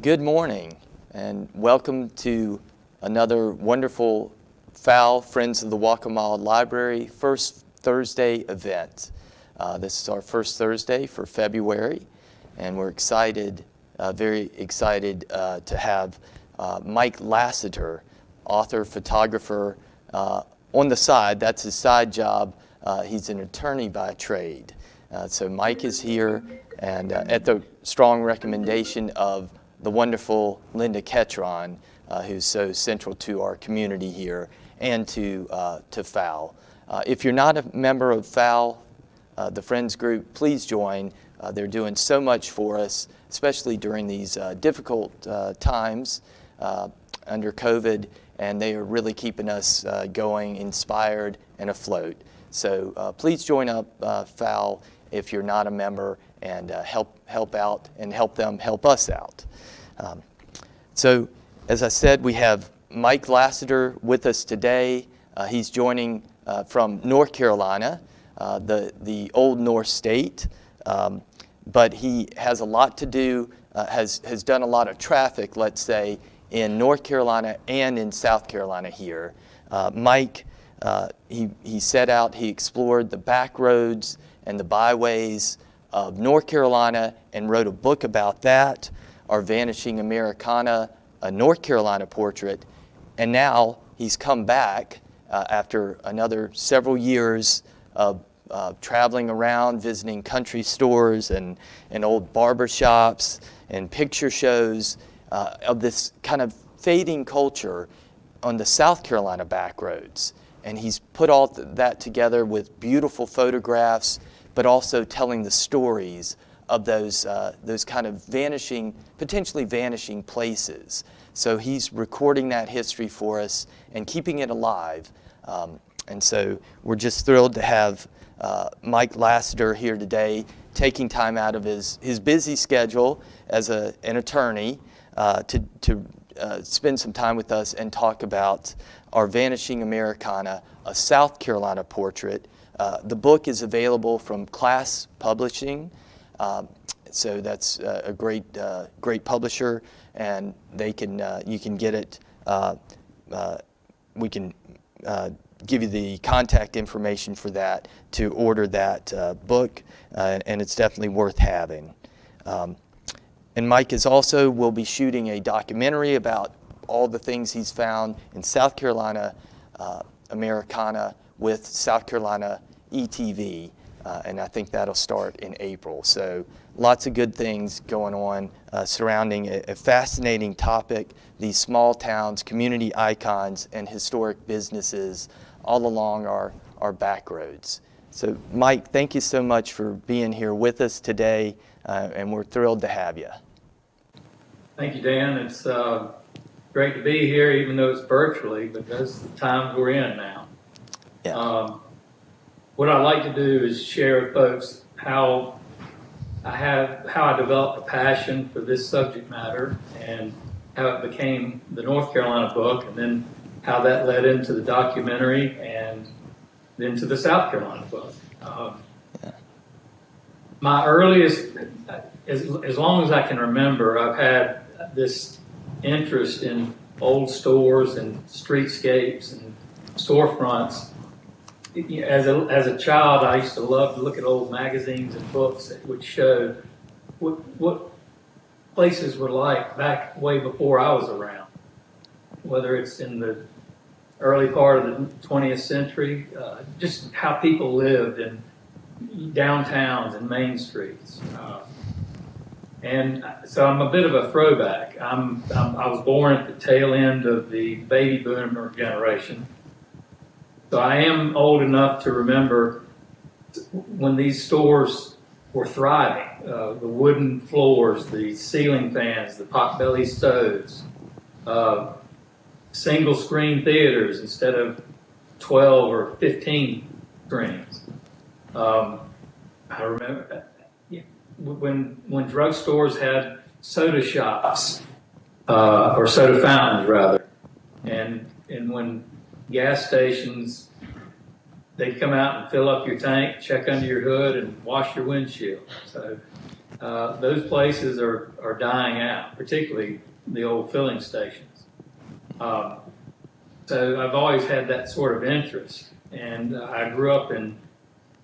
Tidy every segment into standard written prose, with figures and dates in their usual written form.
Good morning and welcome to another wonderful FOWL Friends of the Walk-A-Mile Library First Thursday event. This is our first Thursday for February, and we're excited, very excited to have Mike Lassiter, author, photographer, on the side. That's his side job. He's an attorney by trade. So Mike is here, and at the strong recommendation of the wonderful Linda Ketron, who's so central to our community here and to FOWL. If you're not a member of FOWL, the Friends Group, please join. They're doing so much for us, especially during these difficult times under COVID, and they are really keeping us going, inspired, and afloat. So please join up FOWL if you're not a member, and help out and help them help us out. So as I said, we have Mike Lassiter with us today. He's joining from North Carolina, the old North State, but he has a lot to do, has done a lot of traffic, let's say, in North Carolina and in South Carolina here. Mike, he set out, he explored the back roads and the byways of North Carolina and wrote a book about that, our Vanishing Americana, a North Carolina portrait. And now he's come back after another several years of traveling around, visiting country stores and old barber shops and picture shows of this kind of fading culture on the South Carolina back roads. And he's put all that together with beautiful photographs, but also telling the stories of those kind of potentially vanishing places. So he's recording that history for us and keeping it alive. And so we're just thrilled to have Mike Lassiter here today, taking time out of his busy schedule as an attorney to spend some time with us and talk about our Vanishing Americana, a South Carolina portrait. The book is available from Class Publishing, so that's a great publisher, and they can you can get it. We can give you the contact information for that to order that book, and it's definitely worth having. And Mike will be shooting a documentary about all the things he's found in South Carolina Americana with South Carolina ETV, and I think that'll start in April. So lots of good things going on surrounding a fascinating topic, these small towns, community icons, and historic businesses all along our back roads. So Mike, thank you so much for being here with us today, and we're thrilled to have you. Thank you, Dan. It's great to be here, even though it's virtually, but that's the times we're in now. Yeah. What I like to do is share with folks how I developed a passion for this subject matter and how it became the North Carolina book, and then how that led into the documentary and then to the South Carolina book. My earliest, as long as I can remember, I've had this interest in old stores and streetscapes and storefronts. As a child, I used to love to look at old magazines and books that would show what places were like back way before I was around, whether it's in the early part of the 20th century, just how people lived in downtowns and main streets. And so I'm a bit of a throwback. I was born at the tail end of the baby boomer generation. So I am old enough to remember when these stores were thriving. The wooden floors, the ceiling fans, the potbelly stoves, single screen theaters instead of 12 or 15 screens. I remember when drugstores had soda shops, or soda fountains rather, and when gas stations, they'd come out and fill up your tank, check under your hood, and wash your windshield. So those places are dying out, particularly the old filling stations. So I've always had that sort of interest. And I grew up in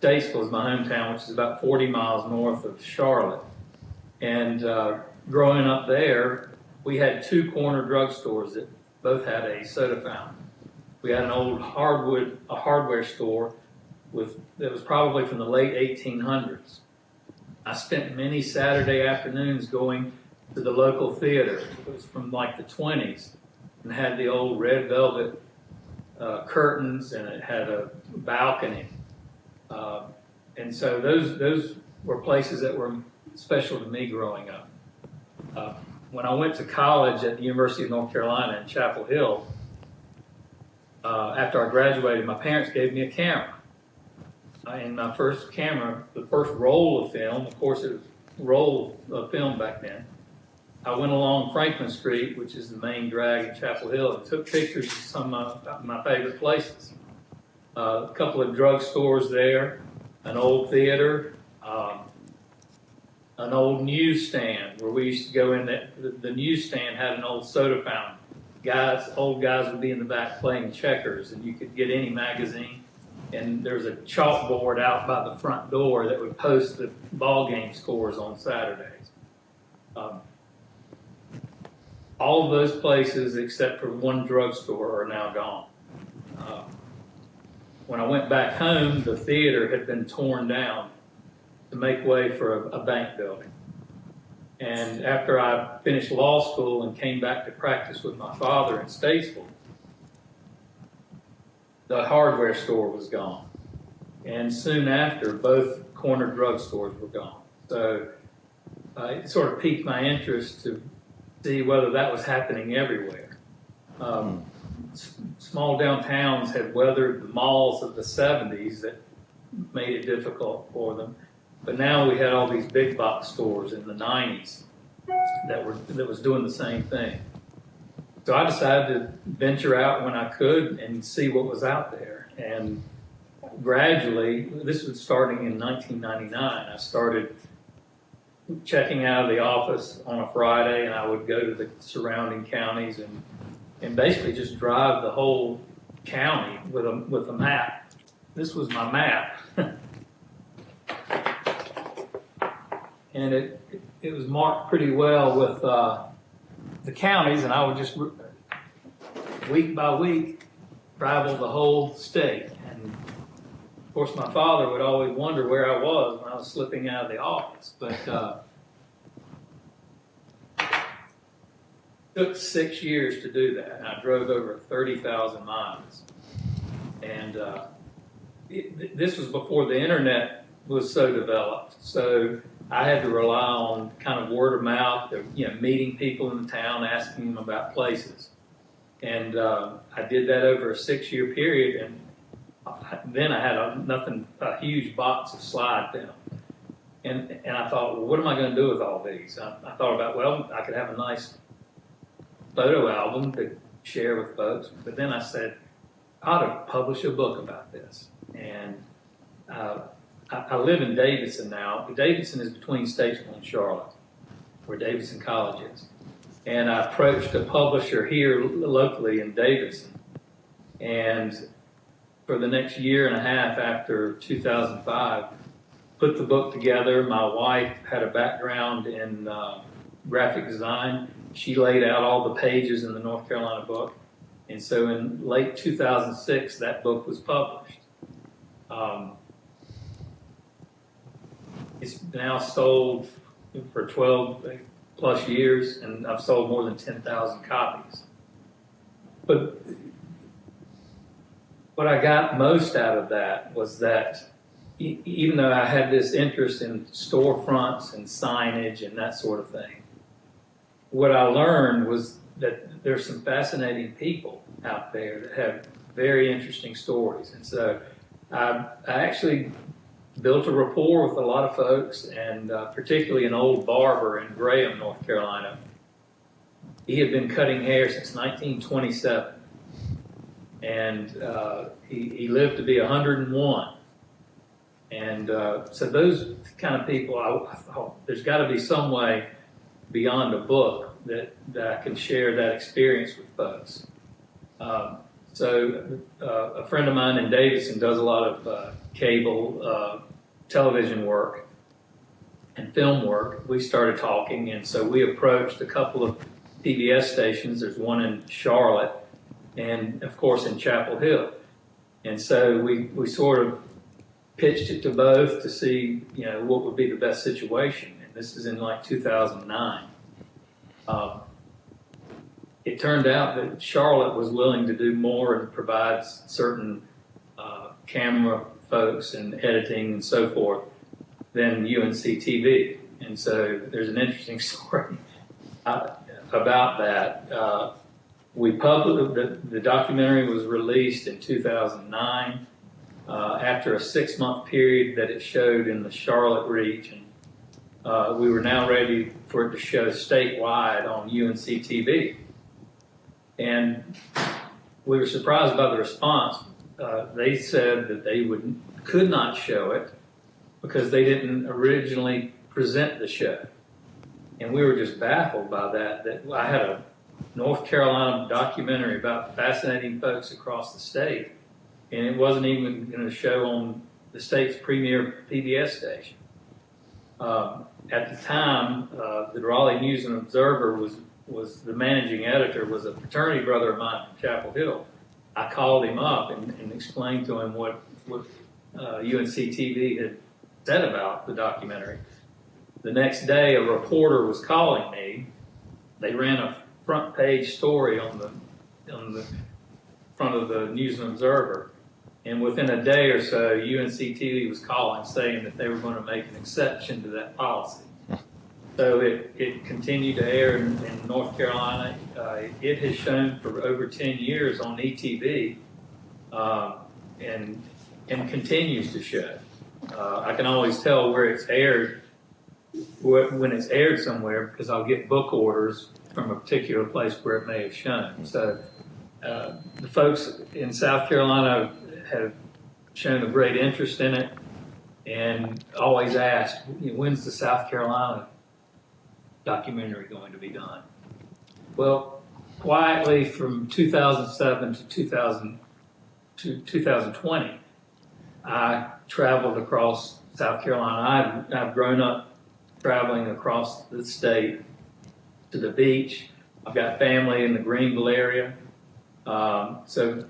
Statesville, is my hometown, which is about 40 miles north of Charlotte. And growing up there, we had two corner drugstores that both had a soda fountain. We had an old hardware store that was probably from the late 1800s. I spent many Saturday afternoons going to the local theater. It was from like the 20s and had the old red velvet curtains, and it had a balcony. And so those were places that were special to me growing up. When I went to college at the University of North Carolina in Chapel Hill, after I graduated, my parents gave me a camera. And my first camera, the first roll of film, of course it was a roll of film back then, I went along Franklin Street, which is the main drag in Chapel Hill, and took pictures of some of my favorite places. A couple of drugstores there, an old theater, an old newsstand where we used to go in. The newsstand had an old soda fountain. Old guys would be in the back playing checkers, and you could get any magazine. And there was a chalkboard out by the front door that would post the ball game scores on Saturdays. All of those places, except for one drugstore, are now gone. When I went back home, the theater had been torn down to make way for a bank building. And after I finished law school and came back to practice with my father in Statesville, the hardware store was gone. And soon after, both corner drugstores were gone. So it sort of piqued my interest to see whether that was happening everywhere. Small downtowns had weathered the malls of the 70s that made it difficult for them. But now we had all these big box stores in the 90s that was doing the same thing. So I decided to venture out when I could and see what was out there. And gradually, this was starting in 1999, I started checking out of the office on a Friday, and I would go to the surrounding counties and basically just drive the whole county with a map. This was my map. And it was marked pretty well with the counties, and I would just week by week travel the whole state. And of course, my father would always wonder where I was when I was slipping out of the office. But it took 6 years to do that, and I drove over 30,000 miles. And this was before the internet was so developed. So I had to rely on kind of word of mouth, meeting people in the town, asking them about places. And I did that over a 6-year period, and then I had a huge box of slide film. And I thought, well, what am I going to do with all these? I thought about, well, I could have a nice photo album to share with folks. But then I said, I ought to publish a book about this. And I live in Davidson now. Davidson is between Statesville and Charlotte, where Davidson College is. And I approached a publisher here locally in Davidson. And for the next year and a half after 2005, put the book together. My wife had a background in graphic design. She laid out all the pages in the North Carolina book. And so in late 2006, that book was published. It's now sold for 12 plus years, and I've sold more than 10,000 copies. But what I got most out of that was that even though I had this interest in storefronts and signage and that sort of thing, what I learned was that there's some fascinating people out there that have very interesting stories. And so I actually built a rapport with a lot of folks, and particularly an old barber in Graham, North Carolina. He had been cutting hair since 1927, and he lived to be 101. And so those kind of people, I thought there's got to be some way beyond a book that I can share that experience with folks. So a friend of mine in Davidson does a lot of cable television work and film work. We started talking, and so we approached a couple of PBS stations. There's one in Charlotte and, of course, in Chapel Hill. And so we sort of pitched it to both to see, what would be the best situation. And this is in like 2009. It turned out that Charlotte was willing to do more and provide certain camera folks and editing and so forth than UNC-TV. And so there's an interesting story about that. We published, the documentary was released in 2009 after a 6-month period that it showed in the Charlotte region. We were now ready for it to show statewide on UNC-TV. And we were surprised by the response. They said that they could not show it because they didn't originally present the show. And we were just baffled by that I had a North Carolina documentary about fascinating folks across the state, and it wasn't even going to show on the state's premier PBS station. At the time, the Raleigh News and Observer was the managing editor, was a fraternity brother of mine from Chapel Hill. I called him up and explained to him what UNC-TV had said about the documentary. The next day, a reporter was calling me. They ran a front page story on the front of the News and Observer, and within a day or so, UNC-TV was calling saying that they were going to make an exception to that policy. So it continued to air in North Carolina. It has shown for over 10 years on ETV, and continues to show. I can always tell where it's aired, when it's aired somewhere, because I'll get book orders from a particular place where it may have shown. So the folks in South Carolina have shown a great interest in it and always ask, when's the South Carolina documentary going to be done? Well, quietly from 2007 to 2020, I traveled across South Carolina. I've grown up traveling across the state to the beach. I've got family in the Greenville area. So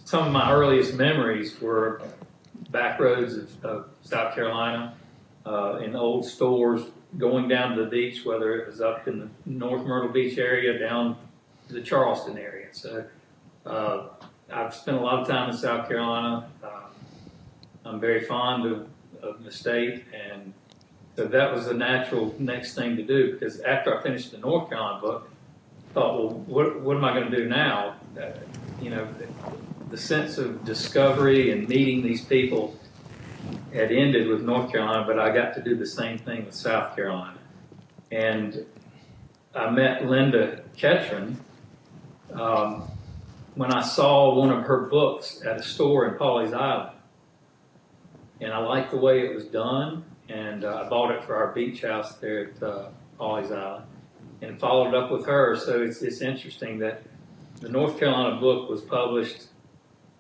some of my earliest memories were backroads of South Carolina, in old stores, going down to the beach, whether it was up in the North Myrtle Beach area, down to the Charleston area. So I've spent a lot of time in South Carolina. I'm very fond of the state, and so that was the natural next thing to do, because after I finished the North Carolina book, I thought, well, what am I going to do now? The sense of discovery and meeting these people had ended with North Carolina, but I got to do the same thing with South Carolina. And I met Linda Ketron when I saw one of her books at a store in Pawleys Island. And I liked the way it was done, and I bought it for our beach house there at Pawleys Island and followed up with her. So it's interesting that the North Carolina book was published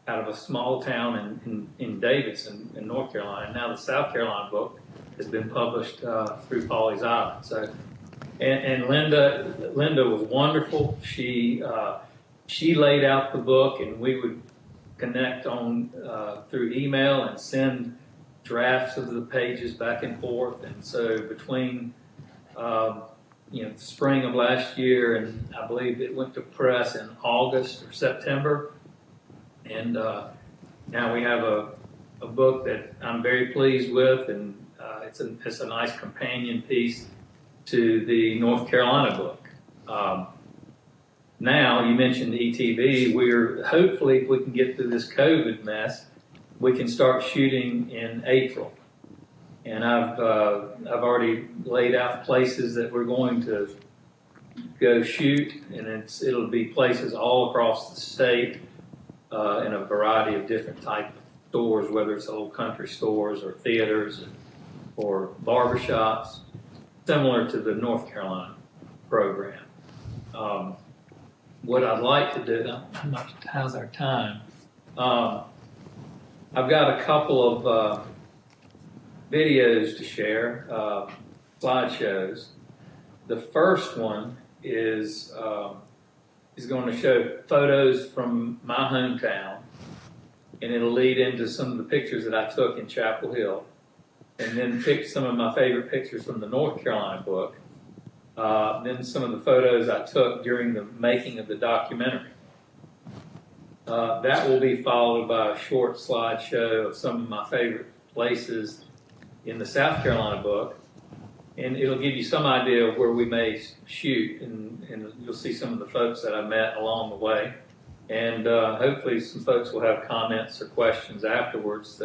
out of a small town in Davidson, in North Carolina. And now the South Carolina book has been published through Pawleys Island. So, and Linda was wonderful. She laid out the book, and we would connect on through email and send drafts of the pages back and forth. And so between the spring of last year, and I believe it went to press in August or September. And now we have a book that I'm very pleased with, and it's a nice companion piece to the North Carolina book. Now, you mentioned ETV. We're hopefully, if we can get through this COVID mess, we can start shooting in April. And I've already laid out places that we're going to go shoot, and it'll be places all across the state in a variety of different type stores, whether it's old country stores or theaters or barber shops, similar to the North Carolina program. What I'd like to do, how's our time? I've got a couple of videos to share, slideshows. The first one is going to show photos from my hometown, and it'll lead into some of the pictures that I took in Chapel Hill, and then pick some of my favorite pictures from the North Carolina book, then some of the photos I took during the making of the documentary. That will be followed by a short slideshow of some of my favorite places in the South Carolina book, and it'll give you some idea of where we may shoot, and you'll see some of the folks that I met along the way, and hopefully some folks will have comments or questions afterwards.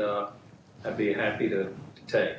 I'd be happy to take.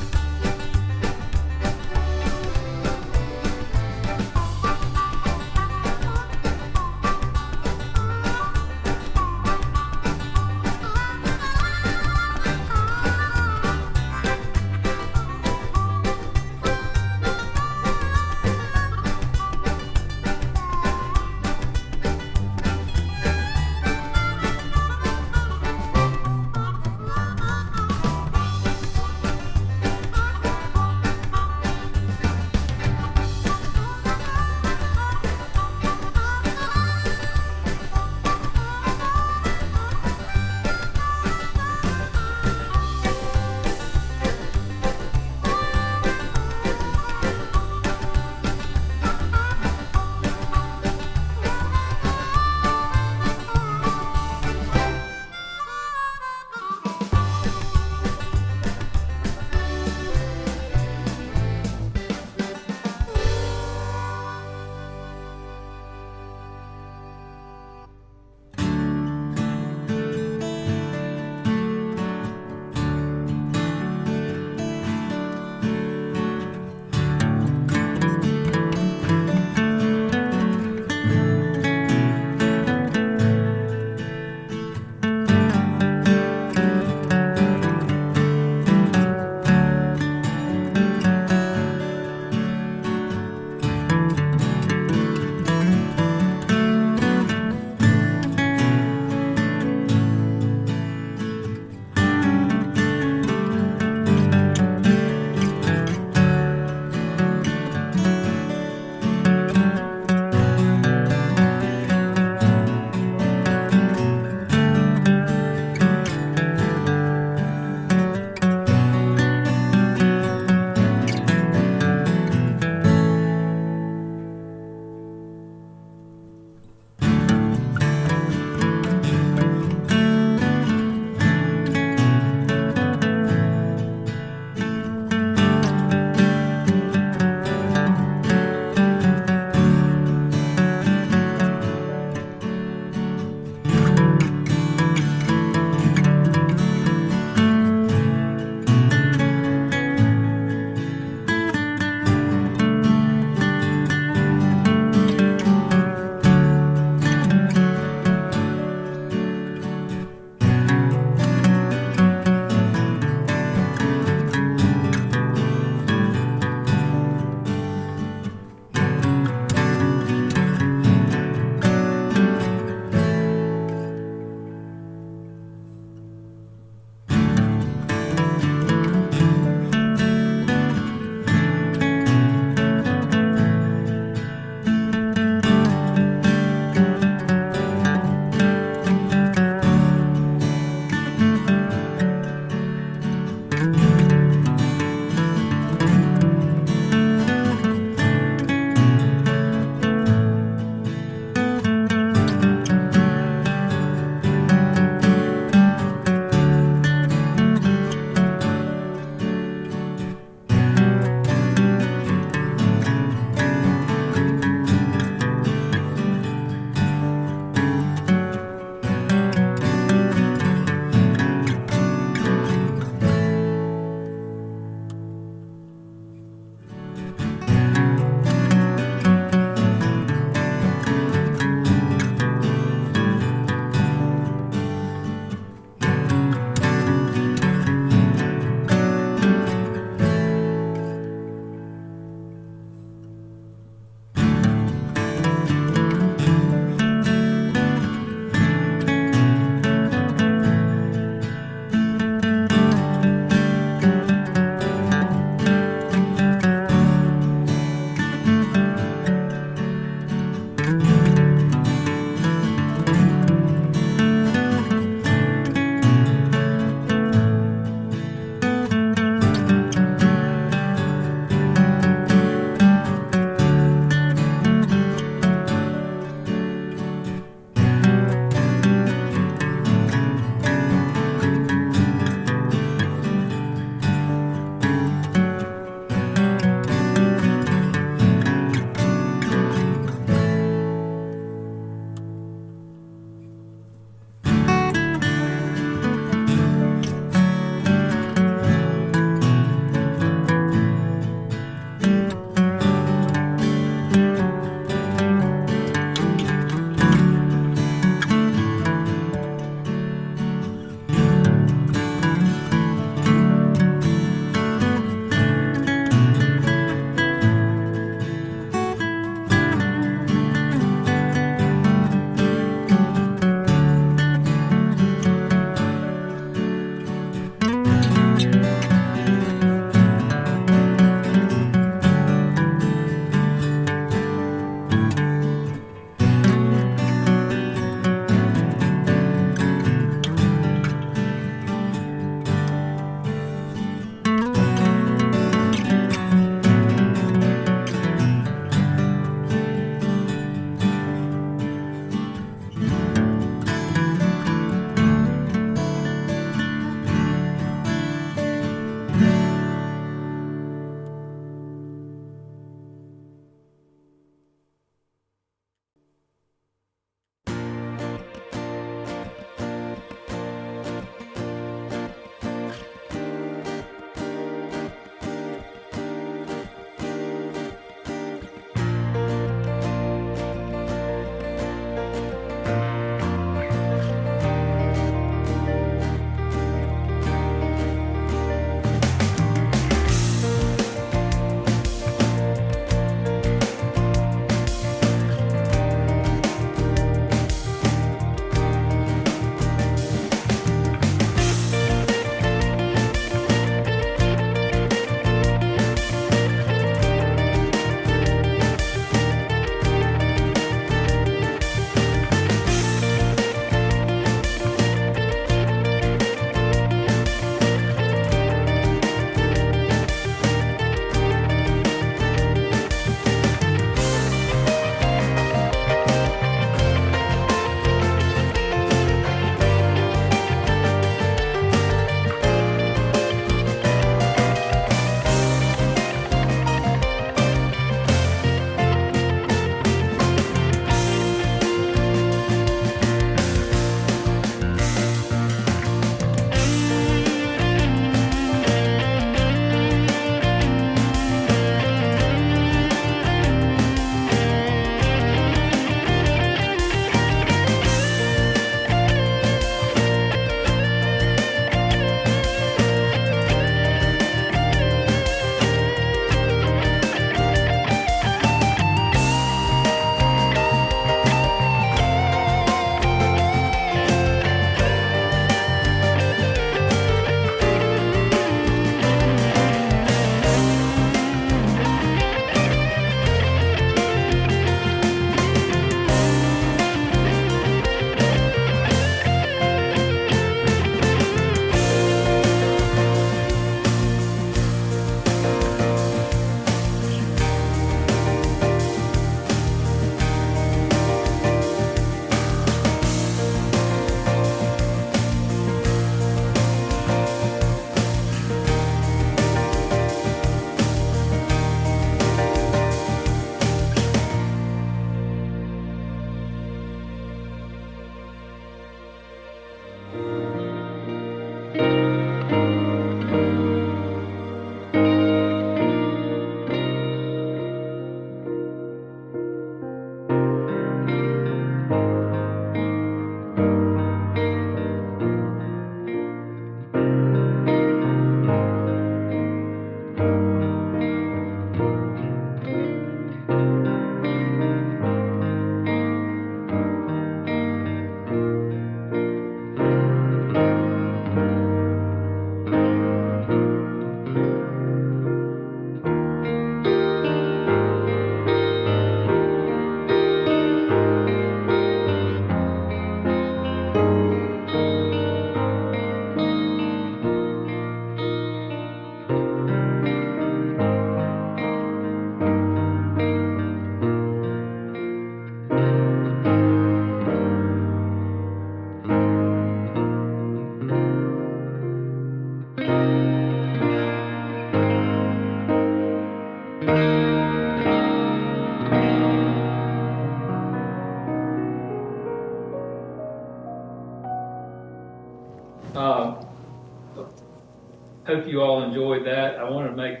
hope you all enjoyed that. I want to make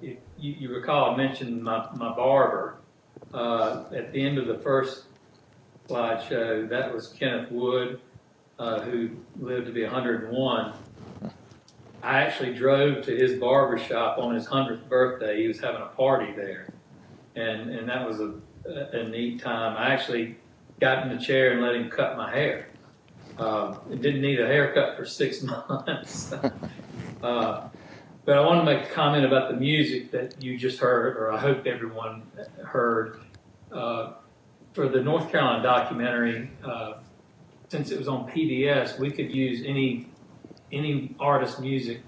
if you recall, I mentioned my barber at the end of the first slideshow. That was Kenneth Wood, who lived to be 101. I actually drove to his barber shop on his 100th birthday. He was having a party there, and that was a neat time. I actually got in the chair and let him cut my hair. Didn't need a haircut for 6 months. But I want to make a comment about the music that you just heard, or I hope everyone heard. For the North Carolina documentary, since it was on PBS, we could use any artist's music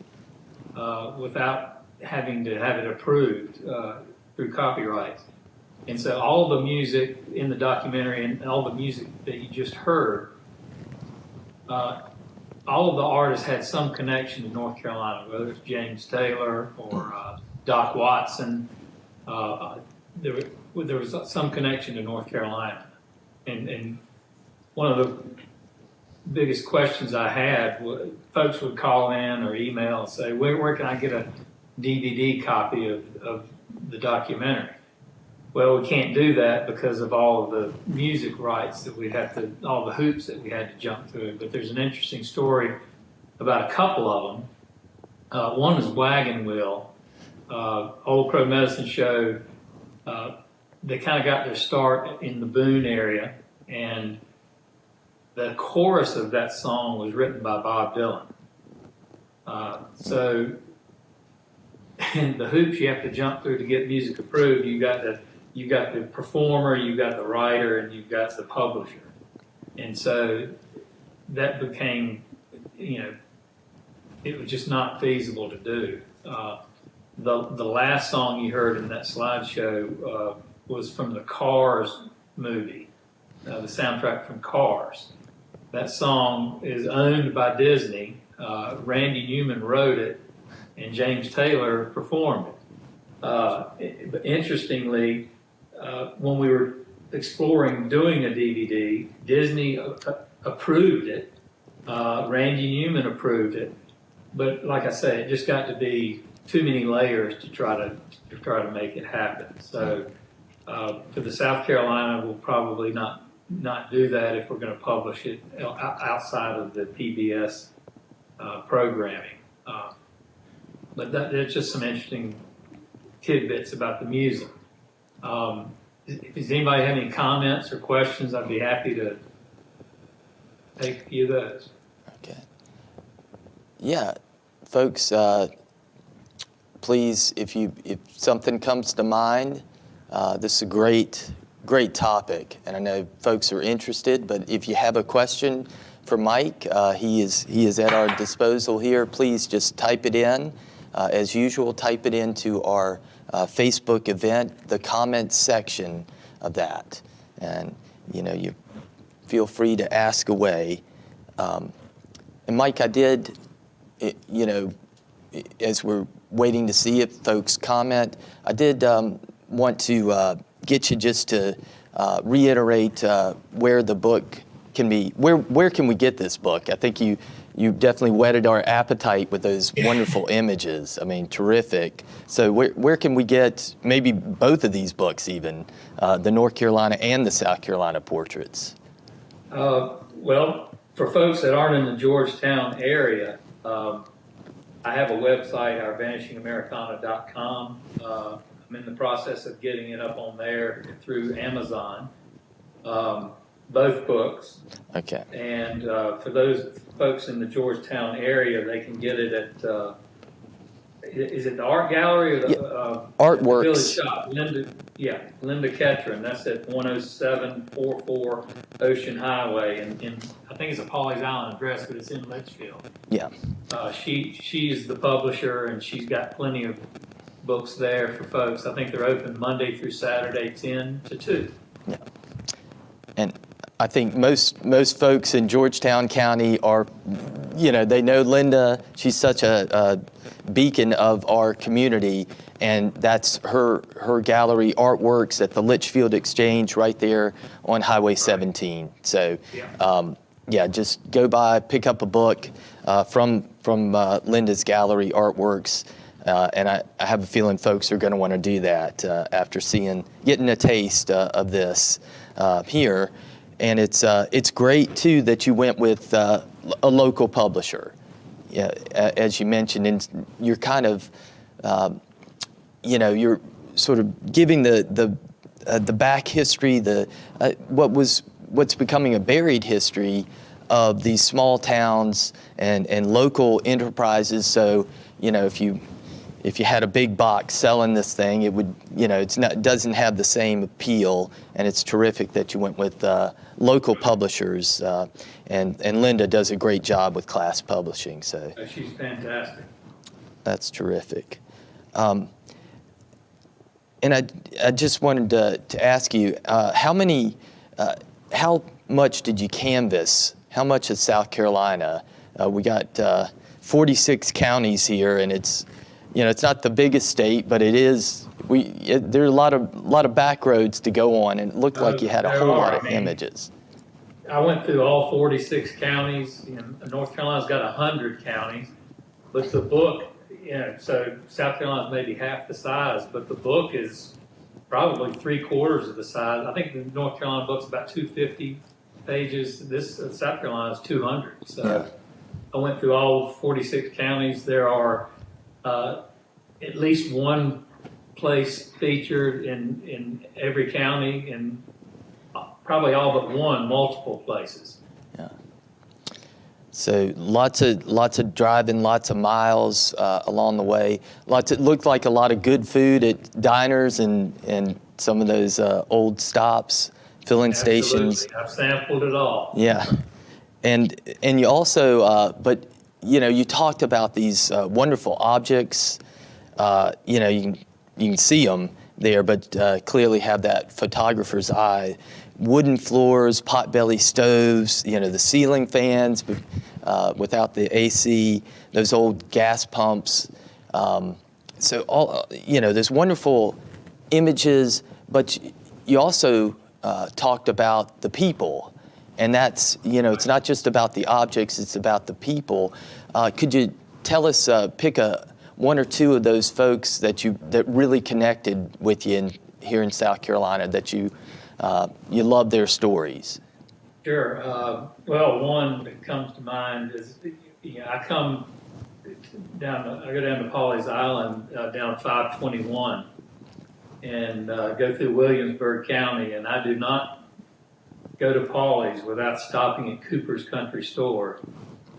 without having to have it approved through copyright. And so all the music in the documentary and all the music that you just heard, all of the artists had some connection to North Carolina, whether it's James Taylor or Doc Watson. There was some connection to North Carolina. And one of the biggest questions I had, folks would call in or email and say, where can I get a DVD copy of the documentary? Well, we can't do that because of all of the music rights that all the hoops that we had to jump through. But there's an interesting story about a couple of them. One is Wagon Wheel, Old Crow Medicine Show. They kind of got their start in the Boone area, and the chorus of that song was written by Bob Dylan. So in the hoops you have to jump through to get music approved, you got the performer, you got the writer, and you've got the publisher. And so that became, it was just not feasible to do. The last song you heard in that slideshow was from the Cars movie, the soundtrack from Cars. That song is owned by Disney. Randy Newman wrote it, and James Taylor performed it. But interestingly, when we were exploring doing a DVD, Disney approved it. Randy Newman approved it. But like I say, it just got to be too many layers to try to make it happen. So for the South Carolina, we'll probably not do that if we're going to publish it outside of the PBS programming. But there's just some interesting tidbits about the music. Does anybody have any comments or questions? I'd be happy to take a few of those. Okay. Yeah, folks, please, if something comes to mind, this is a great topic, and I know folks are interested. But if you have a question for Mike, he is at our disposal here. Please just type it in. As usual, type it into our Facebook event, the comments section of that, and you feel free to ask away. And Mike, I did, as we're waiting to see if folks comment, I did want to get you just to reiterate where the book can be. Where can we get this book? I think you definitely whetted our appetite with those wonderful images. I mean, terrific. So where can we get maybe both of these books even, the North Carolina and the South Carolina portraits? Well, for folks that aren't in the Georgetown area, I have a website, our vanishingamericana.com. I'm in the process of getting it up on there through Amazon. Both books. Okay. And for those folks in the Georgetown area, they can get it at, is it the Art Gallery or the Artworks? The Village Shop. Linda Ketron. That's at 10744 Ocean Highway, and I think it's a Pawleys Island address, but it's in Litchfield. Yeah. She's the publisher, and she's got plenty of books there for folks. I think they're open Monday through Saturday, 10 to 2. Yeah. And I think most folks in Georgetown County are, they know Linda. She's such a beacon of our community, and that's her gallery, Artworks, at the Litchfield Exchange right there on Highway 17. So yeah, just go by, pick up a book from Linda's gallery, Artworks, and I have a feeling folks are going to want to do that after getting a taste of this here. And it's great too that you went with a local publisher. Yeah, as you mentioned, and you're kind of, you're sort of giving the back history, what's becoming a buried history of these small towns and local enterprises. So, if you had a big box selling this thing, it would, it doesn't have the same appeal, and it's terrific that you went with local publishers, and Linda does a great job with Class Publishing. So she's fantastic. That's terrific. And I just wanted to ask you, how much did you canvass? How much of South Carolina? We got 46 counties here, and it's not the biggest state, but it is. There are a lot of back roads to go on, and it looked like you had a whole lot of images. I went through all 46 counties. North Carolina's got 100 counties, but the book, so South Carolina's maybe half the size, but the book is probably 3/4 of the size. I think the North Carolina book's about 250 pages. This South Carolina is 200. So yeah. I went through all 46 counties. There are at least one place featured in every county, and probably all but one multiple places. Yeah. So lots of driving, lots of miles along the way. It looked like a lot of good food at diners and some of those old stops, filling stations. I've sampled it all. Yeah, and you also, but you talked about these wonderful objects. You can see them there, but clearly have that photographer's eye. Wooden floors, potbelly stoves, the ceiling fans without the AC, those old gas pumps. So all, there's wonderful images, but you also talked about the people. And that's, it's not just about the objects, it's about the people. Could you tell us, pick one or two of those folks that really connected with you here in South Carolina, that you love their stories? Sure. Well, one that comes to mind is, I go down to Pawleys Island, down 521, and go through Williamsburg County, and I do not go to Pawleys without stopping at Cooper's Country Store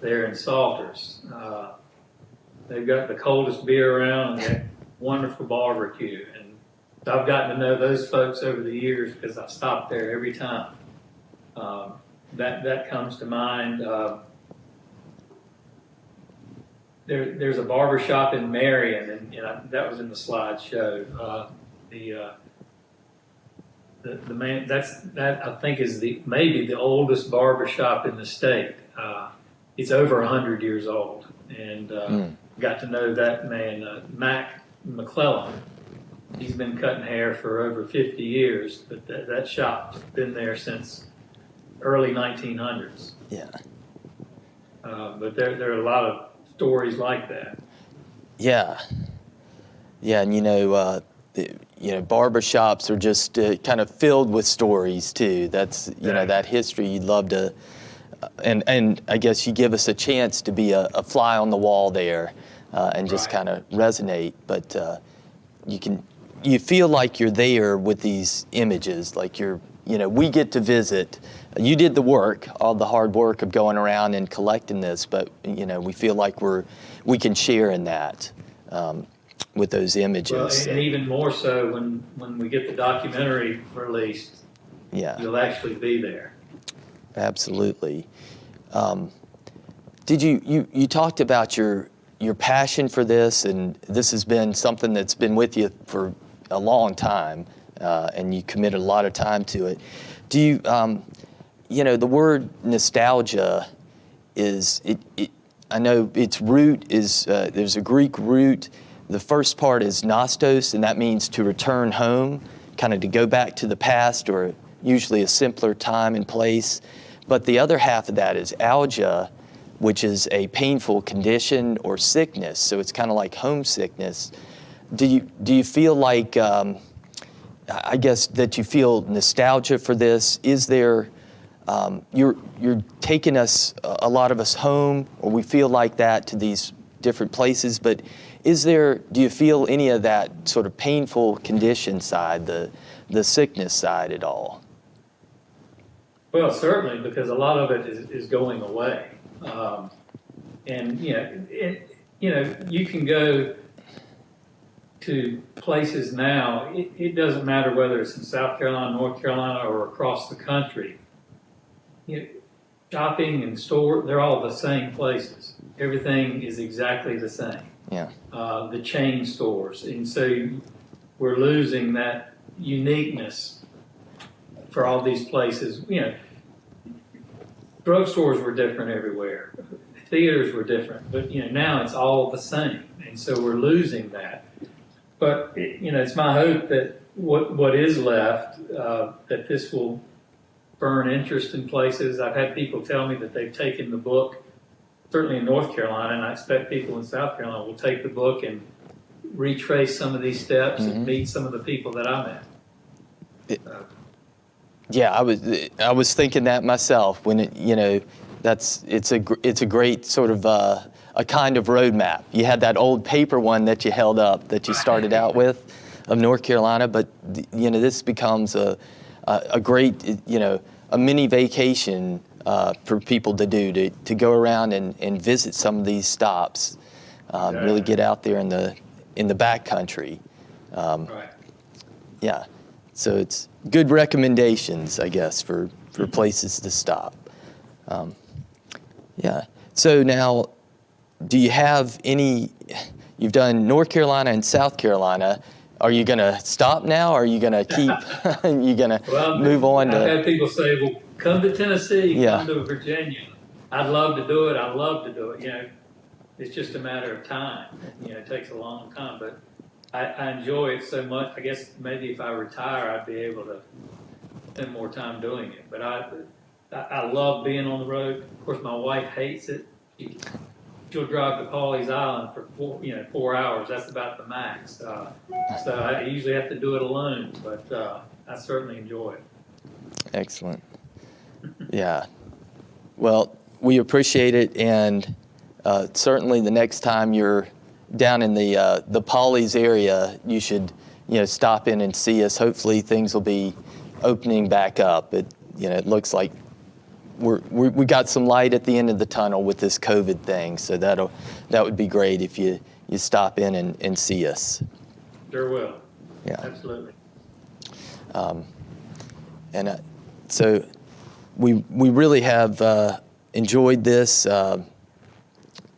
there in Salters. They've got the coldest beer around, and they have wonderful barbecue. And I've gotten to know those folks over the years because I've stopped there every time. That comes to mind. There's a barber shop in Marion, and that was in the slideshow. The man that I think is maybe the oldest barber shop in the state. It's over 100 years old, and got to know that man, Mac MacLeod. He's been cutting hair for over 50 years, but that shop's been there since early 1900s. Yeah. But there are a lot of stories like that. Yeah. Yeah, and barber shops are just kind of filled with stories too. That's that history you'd love to, and I guess you give us a chance to be a fly on the wall there, and just kind of resonate. But you feel like you're there with these images, like we get to visit. You did the work, all the hard work of going around and collecting this, but we feel like we can share in that. With those images. Well, and even more so when we get the documentary released, you'll actually be there. Absolutely. Did you talked about your passion for this, and this has been something that's been with you for a long time, and you committed a lot of time to it. Do you, the word nostalgia is, I know its root is, there's a Greek root. The first part is nostos, and that means to return home, kind of to go back to the past or usually a simpler time and place. But the other half of that is algia, which is a painful condition or sickness. So it's kind of like homesickness. Do you feel like, I guess, that you feel nostalgia for this? Is there, you're taking us, a lot of us home, or we feel like that to these different places, but do you feel any of that sort of painful condition side, the sickness side at all? Well, certainly, because a lot of it is going away. And, you can go to places now, it doesn't matter whether it's in South Carolina, North Carolina, or across the country. Shopping and store, they're all the same places. Everything is exactly the same. Yeah. The chain stores. And so we're losing that uniqueness for all these places. Drugstores were different everywhere. Theaters were different, but now it's all the same. And so we're losing that. But it's my hope that what is left, that this will burn interest in places. I've had people tell me that they've taken the book, certainly in North Carolina, and I expect people in South Carolina will take the book and retrace some of these steps and meet some of the people that I met. Yeah, I was thinking that myself when it's a great sort of a kind of roadmap. You had that old paper one that you held up that you started out with of North Carolina, but this becomes a great a mini vacation for people to do to go around and visit some of these stops, really get out there in the back country. Right. Yeah. So it's good recommendations, I guess, for places to stop. Yeah. So now, do you have you've done North Carolina and South Carolina. Are you going to stop now? Or are you going to keep, you going to move on to? I've had people say, well, come to Tennessee, Yeah. come to Virginia. I'd love to do it. I'd love to do it. It's just a matter of time. It takes a long time, but I enjoy it so much. I guess maybe if I retire, I'd be able to spend more time doing it. But I love being on the road. Of course, my wife hates it. She'll drive to Pawleys Island for 4 hours. That's about the max. So I usually have to do it alone, but I certainly enjoy it. Excellent. Yeah. Well, we appreciate it, and certainly the next time you're down in the Pawleys area, you should stop in and see us. Hopefully things will be opening back up. It looks like we got some light at the end of the tunnel with this COVID thing, so that would be great if you stop in and see us. Sure will. Yeah. Absolutely. So we really have enjoyed this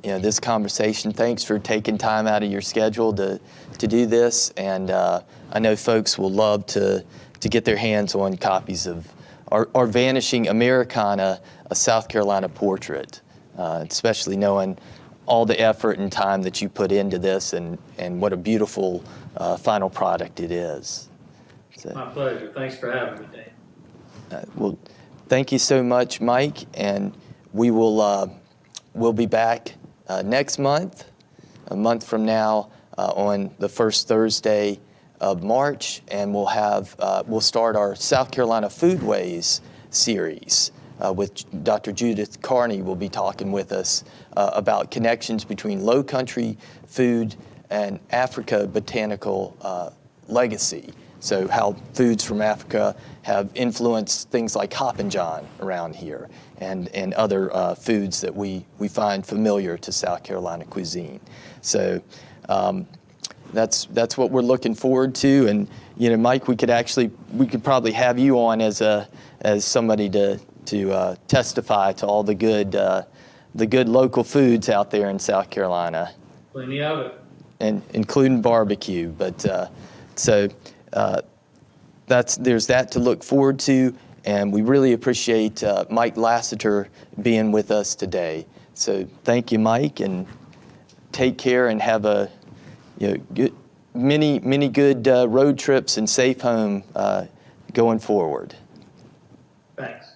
this conversation. Thanks for taking time out of your schedule to do this, and I know folks will love to get their hands on copies of our Vanishing Americana, a South Carolina portrait, especially knowing all the effort and time that you put into this, and what a beautiful final product it is. So, My pleasure. Thanks for having me, Dan. well, thank you so much, Mike, and we'll be back next month, a month from now, on the first Thursday of March, and we'll start our South Carolina Foodways series with Dr. Judith Carney will be talking with us about connections between low country food and Africa botanical legacy. So how foods from Africa have influenced things like Hoppin' John around here, and other foods that we find familiar to South Carolina cuisine. So that's what we're looking forward to. And Mike, we could probably have you on as somebody to testify to all the good local foods out there in South Carolina. Plenty of it. And including barbecue. But there's that to look forward to, and we really appreciate Mike Lassiter being with us today. So thank you, Mike, and take care, and have many good road trips and safe home going forward. Thanks.